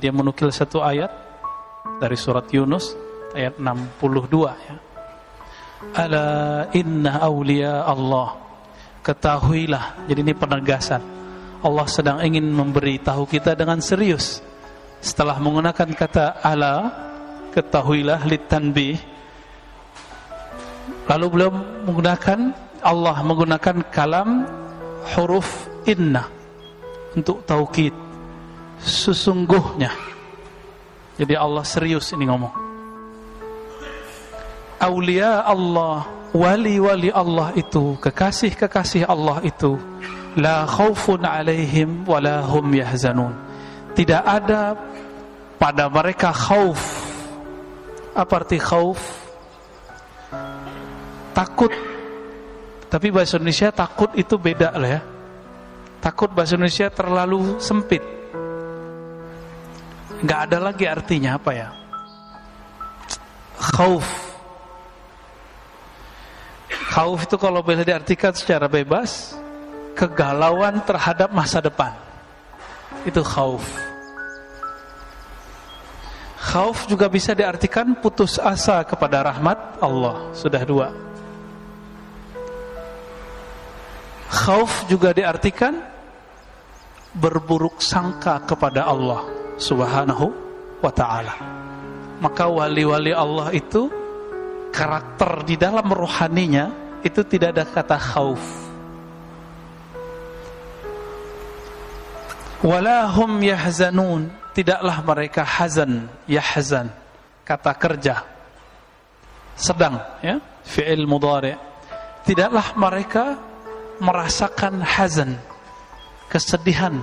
Dia menukil satu ayat dari surat Yunus ayat 62 ya. Ala inna awliya Allah, ketahuilah. Jadi ini penegasan. Allah sedang ingin memberitahu kita dengan serius. Setelah menggunakan kata ala, ketahuilah, litanbih, lalu beliau Allah menggunakan kalam huruf inna untuk taukid, sesungguhnya. Jadi Allah serius ini ngomong. Aulia Allah, wali-wali Allah itu, kekasih-kekasih Allah itu, la khaufun alaihim wala hum yahzanun. Tidak ada pada mereka khauf. Apa arti khauf? Takut. Tapi bahasa Indonesia takut itu beda lah ya. Takut bahasa Indonesia terlalu sempit. Nggak ada lagi artinya apa ya? Khauf. Khauf itu kalau boleh diartikan secara bebas, kegalauan terhadap masa depan. Itu khauf. Khauf juga bisa diartikan putus asa kepada rahmat Allah. Sudah dua. Khauf juga diartikan berburuk sangka kepada Allah Subhanahu wa ta'ala. Maka wali-wali Allah itu karakter di dalam rohaninya itu tidak ada kata khauf. Walahum yahzanun, tidaklah mereka hazan, yahzan, kata kerja sedang ya, fi'il mudhari'. Tidaklah mereka merasakan hazan, kesedihan.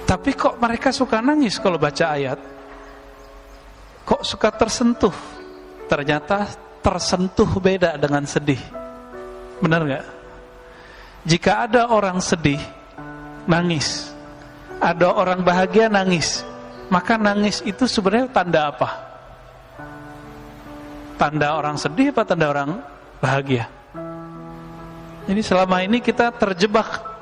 Tapi kok mereka suka nangis kalau baca ayat? Kok suka tersentuh? Ternyata tersentuh beda dengan sedih. Benar gak? Jika ada orang sedih, nangis. Ada orang bahagia, nangis. Maka nangis itu sebenarnya tanda apa? Tanda orang sedih apa tanda orang bahagia? Jadi selama ini kita terjebak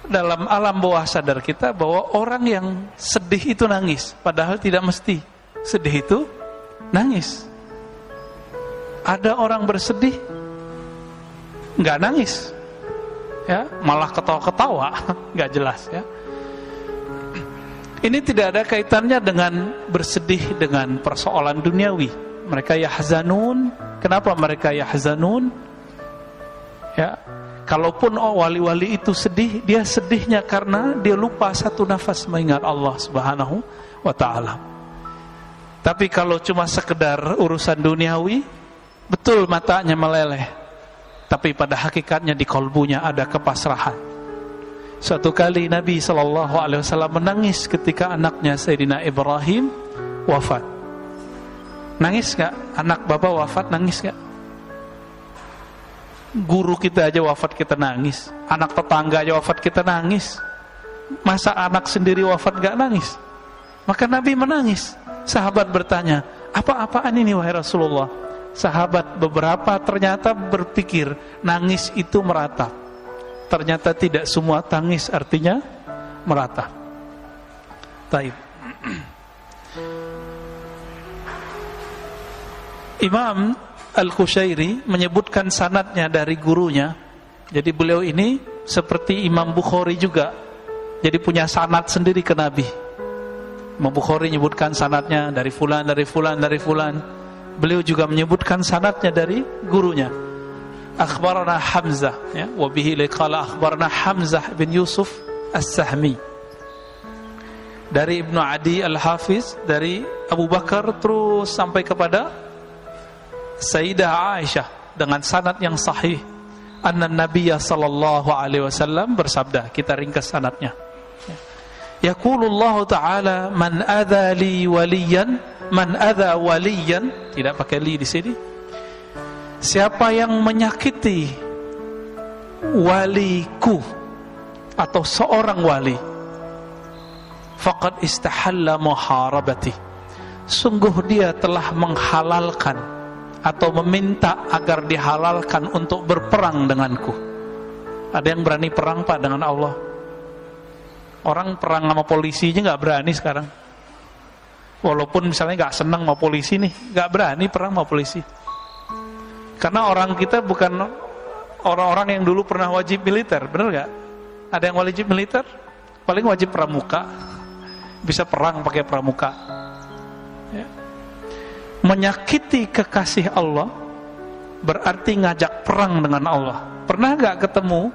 dalam alam bawah sadar kita bahwa orang yang sedih itu nangis. Padahal tidak mesti sedih itu nangis. Ada orang bersedih nggak nangis, ya malah ketawa-ketawa, nggak jelas ya. Ini tidak ada kaitannya dengan bersedih dengan persoalan duniawi. Mereka yahzanun. Kenapa mereka yahzanun? Ya, kalaupun wali-wali itu sedih, dia sedihnya karena dia lupa satu nafas mengingat Allah Subhanahu wa ta'ala. Tapi kalau cuma sekedar urusan duniawi, betul matanya meleleh, tapi pada hakikatnya di kolbunya ada kepasrahan. Suatu kali Nabi SAW menangis ketika anaknya Sayyidina Ibrahim wafat. Nangis gak? Anak bapak wafat, nangis gak? Guru kita aja wafat kita nangis. Anak tetangga aja wafat kita nangis. Masa anak sendiri wafat gak nangis? Maka Nabi menangis. Sahabat bertanya, apa-apaan ini wahai Rasulullah? Sahabat beberapa ternyata berpikir nangis itu meratap. Ternyata tidak semua tangis artinya meratap. Taib. Imam Al-Qushairi menyebutkan sanadnya dari gurunya. Jadi beliau ini seperti Imam Bukhari juga, jadi punya sanad sendiri ke Nabi. Imam Bukhari menyebutkan sanadnya dari fulan, dari fulan, dari fulan. Beliau juga menyebutkan sanadnya dari gurunya. Akhbarana Hamzah, ya, wa bihi liqala akhbarana Hamzah bin Yusuf As-Sahmi. Dari Ibnu Adi Al-Hafiz, dari Abu Bakar terus sampai kepada Sayyidah Aisyah dengan sanad yang sahih. Anna Nabiyya sallallahu alaihi wasallam bersabda, kita ringkas sanadnya. Yaqulullahu ta'ala man adza li waliyan, man adza waliyan, tidak pakai li di sini. Siapa yang menyakiti waliku atau seorang wali, faqad istahalla muharabati, sungguh dia telah menghalalkan atau meminta agar dihalalkan untuk berperang denganku. Ada yang berani perang Pak dengan Allah. Orang perang sama polisi aja nggak berani sekarang. Walaupun misalnya nggak senang sama polisi nih, nggak berani perang sama polisi. Karena orang kita bukan orang-orang yang dulu pernah wajib militer, bener nggak? Ada yang wajib militer, paling wajib pramuka, bisa perang pakai pramuka. Ya. Menyakiti kekasih Allah berarti ngajak perang dengan Allah. Pernah nggak ketemu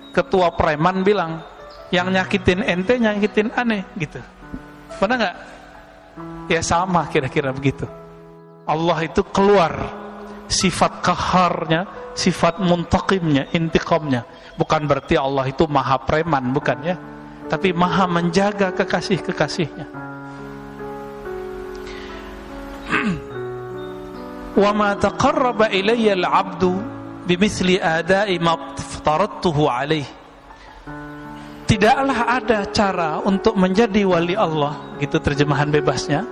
ketua preman bilang, yang nyakitin ente nyakitin aneh gitu? Pernah nggak? Ya sama kira-kira begitu. Allah itu keluar sifat qaharnya, sifat muntaqimnya, intiqamnya. Bukan berarti Allah itu maha preman, bukan ya. Tapi maha menjaga kekasih-kekasihnya. Wa ma taqarraba ilayya al-'abdu bimithli ada'i ma aftaradtuhu alaihi. Tidaklah ada cara untuk menjadi wali Allah, gitu terjemahan bebasnya.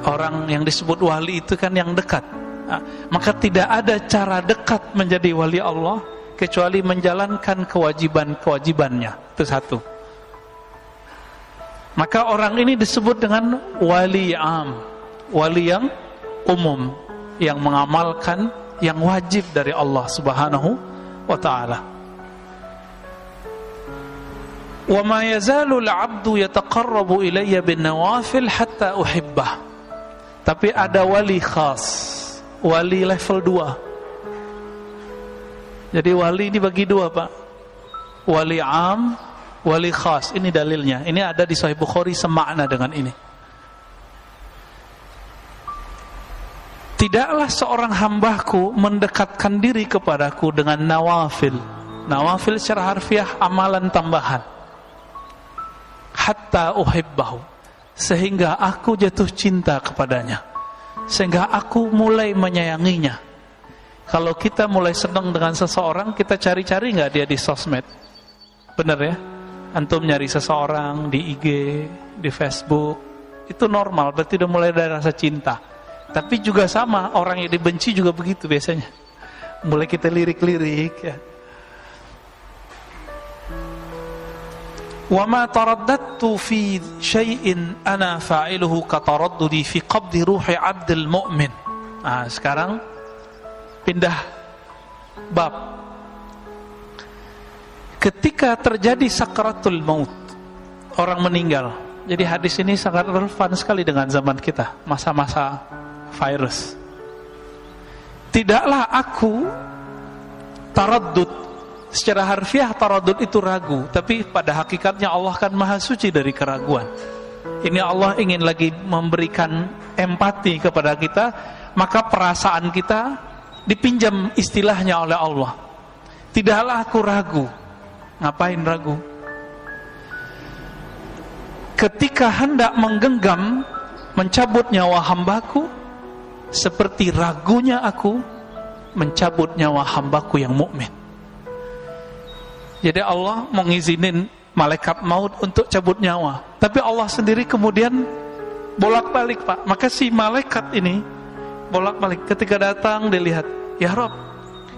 Orang yang disebut wali itu kan yang dekat. Maka tidak ada cara dekat menjadi wali Allah kecuali menjalankan kewajiban-kewajibannya. Itu satu. Maka orang ini disebut dengan wali am, wali yang umum, yang mengamalkan yang wajib dari Allah Subhanahu wa ta'ala. Wa ma yazalu al-'abdu yataqarrabu ilayya bin nawafil hatta uhibbah. Tapi ada wali khas, wali level 2. Jadi wali ini bagi 2 Pak. Wali am, wali khas. Ini dalilnya. Ini ada di Sahih Bukhari semakna dengan ini. Tidaklah seorang hambaku mendekatkan diri kepadaku dengan nawafil. Nawafil secara harfiah amalan tambahan. Hatta uhibbahu, sehingga aku jatuh cinta kepadanya, sehingga aku mulai menyayanginya. Kalau kita mulai senang dengan seseorang, kita cari-cari nggak dia di sosmed? Bener ya? Antum nyari seseorang di IG, di Facebook, itu normal, berarti udah mulai ada rasa cinta. Tapi juga sama, orang yang dibenci juga begitu biasanya. Mulai kita lirik-lirik ya. Wa ma taraddadtu fi syai'in ana fa'iluhu ka taraddudi fi qabdi ruhi 'abdil mu'min. Nah, sekarang pindah bab. Ketika terjadi sakaratul maut, orang meninggal. Jadi hadis ini sangat relevan sekali dengan zaman kita, masa-masa virus. Tidaklah aku taraddud. Secara harfiah taraddud itu ragu, tapi pada hakikatnya Allah kan maha suci dari keraguan. Ini Allah ingin lagi memberikan empati kepada kita, maka perasaan kita dipinjam istilahnya oleh Allah. Tidaklah aku ragu. Ngapain ragu? Ketika hendak menggenggam, mencabut nyawa hambaku, seperti ragunya aku mencabut nyawa hambaku yang mukmin. Jadi Allah mengizinin malaikat maut untuk cabut nyawa, tapi Allah sendiri kemudian bolak-balik Pak. Maka si malaikat ini bolak-balik, ketika datang dilihat, ya Rabb,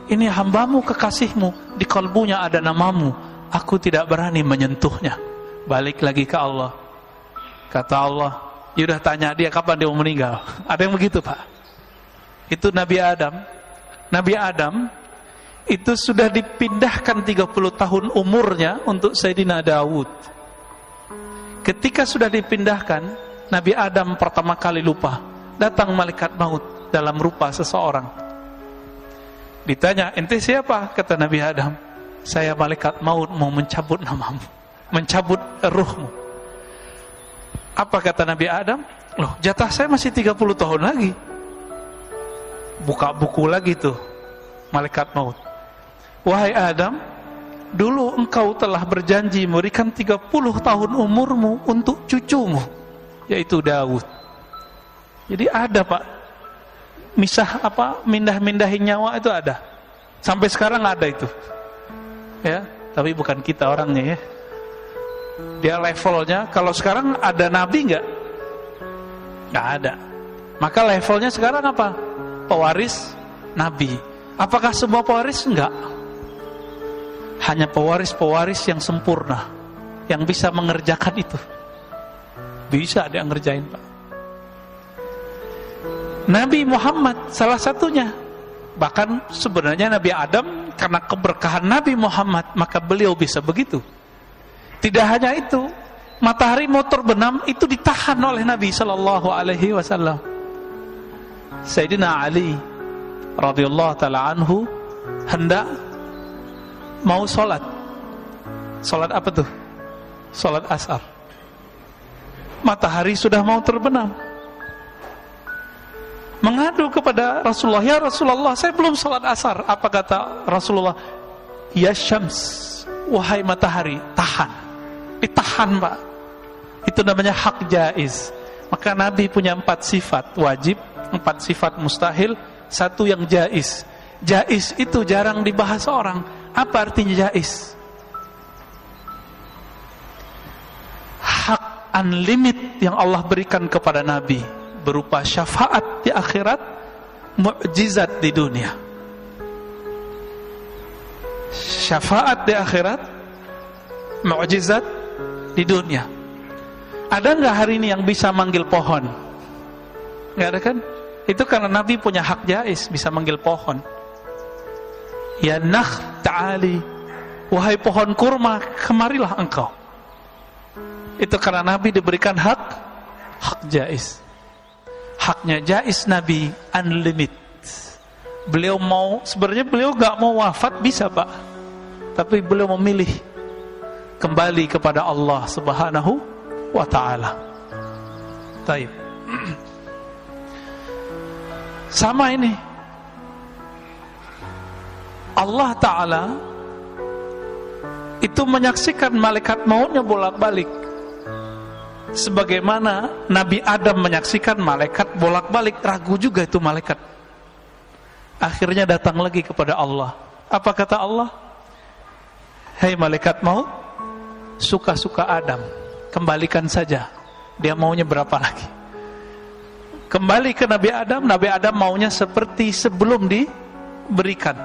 ini hambamu kekasihmu, di kalbunya ada namamu, aku tidak berani menyentuhnya. Balik lagi ke Allah. Kata Allah, ya udah tanya dia kapan dia mau meninggal. Ada yang begitu Pak. Itu Nabi Adam. Nabi Adam itu sudah dipindahkan 30 tahun umurnya untuk Sayyidina Daud. Ketika sudah dipindahkan, Nabi Adam pertama kali lupa. Datang malaikat maut dalam rupa seseorang. Ditanya, ente siapa? Kata Nabi Adam, saya malaikat maut mau mencabut namamu, mencabut ruhmu. Apa kata Nabi Adam? Loh, jatah saya masih 30 tahun lagi. Buka buku lagi tuh malaikat maut. Wahai Adam, dulu engkau telah berjanji memberikan 30 tahun umurmu untuk cucumu, yaitu Daud. Jadi ada Pak, mindah-mindahin nyawa itu ada. Sampai sekarang ada itu. Ya, tapi bukan kita orangnya ya. Dia levelnya, kalau sekarang ada nabi enggak? Enggak ada. Maka levelnya sekarang apa? Pewaris nabi. Apakah semua pewaris? Enggak. hanya pewaris-pewaris yang sempurna yang bisa mengerjakan itu. Bisa dia ngerjain, Pak. Nabi Muhammad salah satunya. Bahkan sebenarnya Nabi Adam, karena keberkahan Nabi Muhammad, maka beliau bisa begitu. Tidak hanya itu, matahari mau terbenam itu ditahan oleh Nabi sallallahu alaihi wasallam. Sayyidina Ali radhiyallahu taala anhu hendak mau sholat. Sholat apa tuh? Sholat asar. Matahari sudah mau terbenam. Mengadu kepada Rasulullah, ya Rasulullah, saya belum sholat asar. Apa kata Rasulullah? Ya syams, wahai matahari, tahan. Ditahan, Pak. Itu namanya hak jaiz. Maka Nabi punya 4 sifat wajib, 4 sifat mustahil, 1 yang jaiz. Jaiz itu jarang dibahas orang. Apa artinya jaiz? Hak unlimited yang Allah berikan kepada Nabi berupa syafaat di akhirat, mukjizat di dunia. Syafaat di akhirat, mukjizat di dunia. Ada nggak hari ini yang bisa manggil pohon? Nggak ada kan? Itu karena Nabi punya hak jaiz, bisa manggil pohon. Ya nakh ta'ali, wahai pohon kurma, kemarilah engkau. Itu karena Nabi diberikan hak jaiz. Haknya jaiz Nabi unlimited. Beliau mau, sebenarnya beliau gak mau wafat, bisa Pak, tapi beliau memilih kembali kepada Allah Subhanahu wa ta'ala. Taib. Sama ini, Allah Ta'ala itu menyaksikan malaikat mautnya bolak-balik, sebagaimana Nabi Adam menyaksikan malaikat bolak-balik. Ragu juga itu malaikat. Akhirnya datang lagi kepada Allah. Apa kata Allah? Hei malaikat maut, suka-suka Adam, kembalikan saja. Dia maunya berapa lagi? Kembali ke Nabi Adam. Nabi Adam maunya seperti sebelum diberikan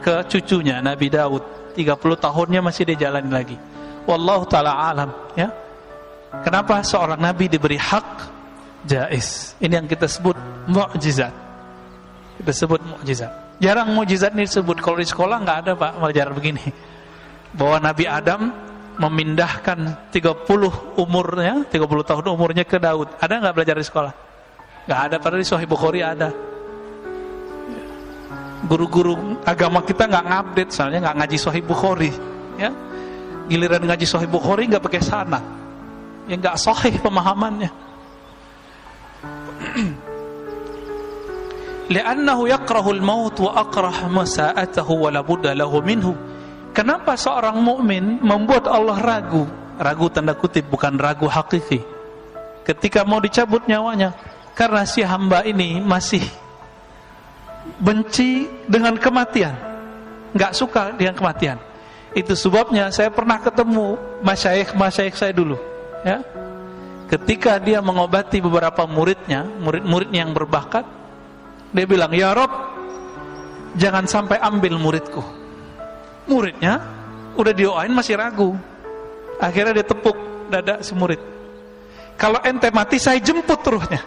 ke cucunya Nabi Daud. 30 tahunnya masih dia jalani lagi. Wallahu ta'ala alam, ya. Kenapa seorang Nabi diberi hak jaiz? Ini yang kita sebut mukjizat. Kita sebut mukjizat. Jarang mukjizat ini disebut. Kalau di sekolah nggak ada Pak, belajar begini. Bahwa Nabi Adam memindahkan 30 tahun umurnya ke Daud. Ada nggak belajar di sekolah? Nggak ada. Padahal di Sahih Bukhari ada. Guru-guru agama kita nggak ngupdate, soalnya nggak ngaji Sahih Bukhari. Ya, giliran ngaji Sahih Bukhari nggak pakai sanad. Ya nggak sahih pemahamannya. Li'annahu yakrahul maut wa akrah masa'atahu wa la budda lahu minhu. Kenapa seorang mukmin membuat Allah ragu? Ragu tanda kutip, bukan ragu hakiki. Ketika mau dicabut nyawanya, karena si hamba ini masih benci dengan kematian, nggak suka dengan kematian. Itu sebabnya saya pernah ketemu masyayikh saya dulu, ya. Ketika dia mengobati beberapa muridnya yang berbakat, dia bilang, ya Rob, jangan sampai ambil muridku. Muridnya udah dioain masih ragu. Akhirnya dia tepuk dada si murid. Kalau ente mati saya jemput ruhnya.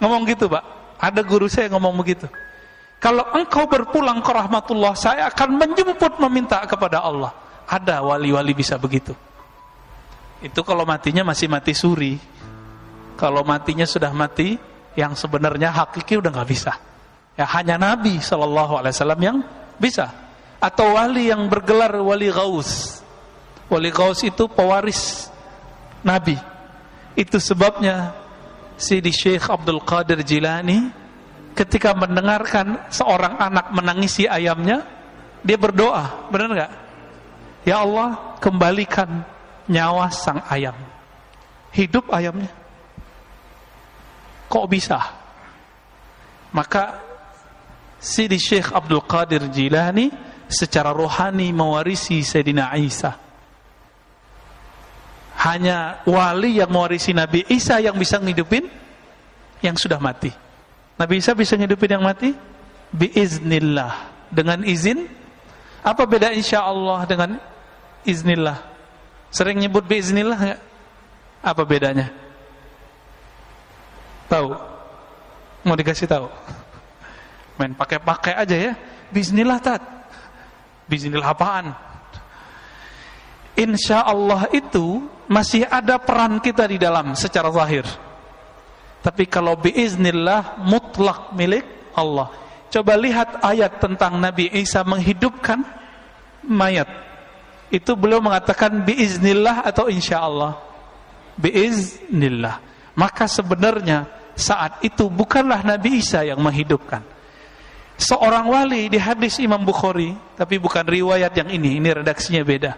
Ngomong gitu Pak. Ada guru saya ngomong begitu. Kalau engkau berpulang ke rahmatullah, saya akan menjemput meminta kepada Allah. Ada wali-wali bisa begitu. Itu kalau matinya masih mati suri. Kalau matinya sudah mati yang sebenarnya hakiki udah nggak bisa. Ya hanya Nabi SAW yang bisa. Atau wali yang bergelar wali Ghaus. Wali Ghaus itu pewaris Nabi. Itu sebabnya Sidi Syekh Abdul Qadir Jilani ketika mendengarkan seorang anak menangisi ayamnya, dia berdoa, benar nggak? Ya Allah, kembalikan nyawa sang ayam. Hidup ayamnya. Kok bisa? Maka Sidi Syekh Abdul Qadir Jilani secara rohani mewarisi Sayyidina Isa. Hanya wali yang mewarisi Nabi Isa yang bisa ngidupin yang sudah mati. Nabi Isa bisa ngidupin yang mati biiznillah, dengan izin Apa beda insyaallah dengan iznillah? Sering nyebut biiznillah enggak? Apa bedanya? Tahu? Mau dikasih tahu? Main pakai-pakai aja ya. Biiznillah tat. Biiznillah apaan? Insyaallah itu masih ada peran kita di dalam secara zahir. Tapi kalau biiznillah mutlak milik Allah. Coba lihat ayat tentang Nabi Isa menghidupkan mayat. Itu beliau mengatakan biiznillah atau insyaallah? Biiznillah. Maka sebenarnya saat itu bukanlah Nabi Isa yang menghidupkan. Seorang wali di hadis Imam Bukhari, tapi bukan riwayat yang ini redaksinya beda.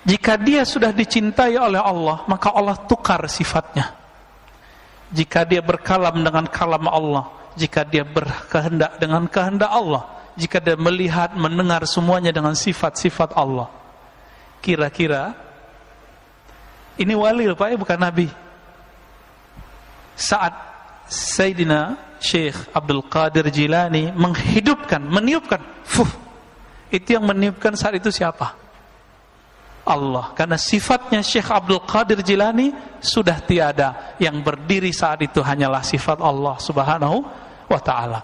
Jika dia sudah dicintai oleh Allah, maka Allah tukar sifatnya. Jika dia berkalam dengan kalam Allah, jika dia berkehendak dengan kehendak Allah, jika dia melihat, mendengar semuanya dengan sifat-sifat Allah. Kira-kira ini wali loh Pak, bukan Nabi. Saat Sayyidina Syekh Abdul Qadir Jilani meniupkan, itu yang meniupkan saat itu siapa? Allah, karena sifatnya Syekh Abdul Qadir Jilani sudah tiada. Yang berdiri saat itu hanyalah sifat Allah Subhanahu wa ta'ala.